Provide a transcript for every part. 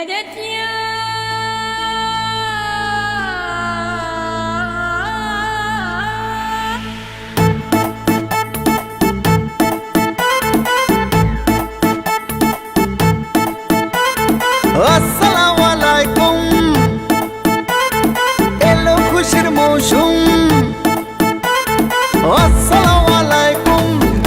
আসসালামু আলাইকুম, এলো খুশির মৌসুম। আসসালামু আলাইকুম,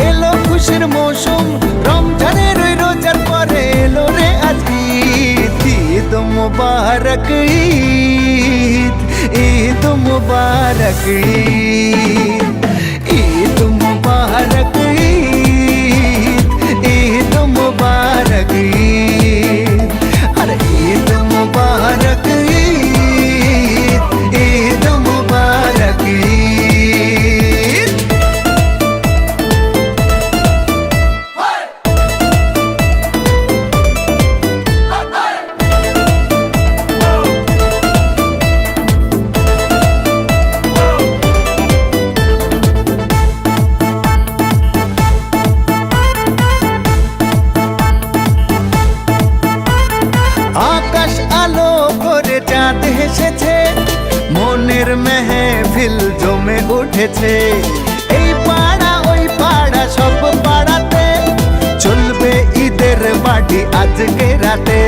এলো খুশির মৌসুম। রমজানের ওই রোজার পরে এলো রে আজ ঈদ। ঈদ মুবারক ঈদ, ঈদ মুবারক ঈদ, ঈদ মুবারক ঈদ, ঈদ মুবারক ঈদ। আরে ঈদ মুবারক ঈদ, ঈদ মুবারক ঈদ। আকাশ আলো করে চাঁদ হেসেছে, মনের মেহফিল জমে উঠেছে। এই পাড়া ওই পাড়া সব পাড়াতে চলবে ঈদের পার্টি আজকে রাতে।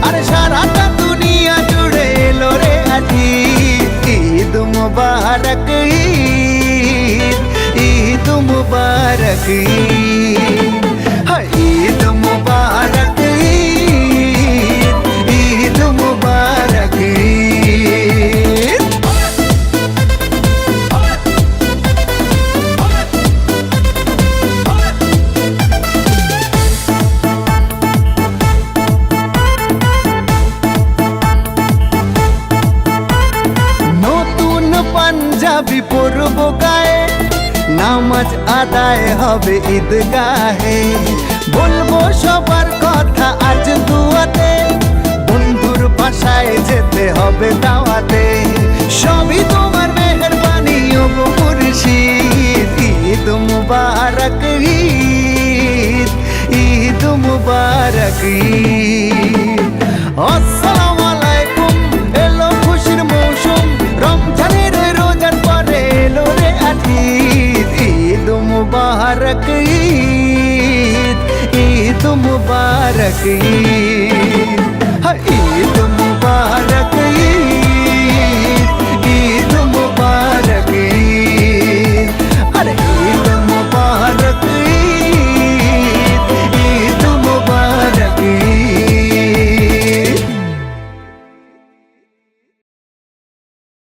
আর সারাটা দুনিয়া জুড়ে এলো রে আজ ঈদ। ঈদ মুবারক ঈদ, ঈদ মুবারক ঈদ, হায় ঈদ মুবারক ঈদ, ঈদ মুবারক ঈদ। নতুন পাঞ্জাবি পরব গায়ে, নামাজ আদায় হবে ঈদগাহে। বলবো সবার কথা আজ দুয়াতে, বন্ধুর বাসায় যেতে হবে দাওয়াতে। সবই তোমার মেহেরবানি ও মুর্শিদ। ঈদ মুবারক ঈদ, ঈদ মুবারক ঈদ। আসসালামু আলাইকুম, এলো খুশির মৌসুম। রমজানের রোজার পরে এলো রে আজ ঈদ। ঈদ মুবারক ঈদ, ঈদ মুবারক ঈদ।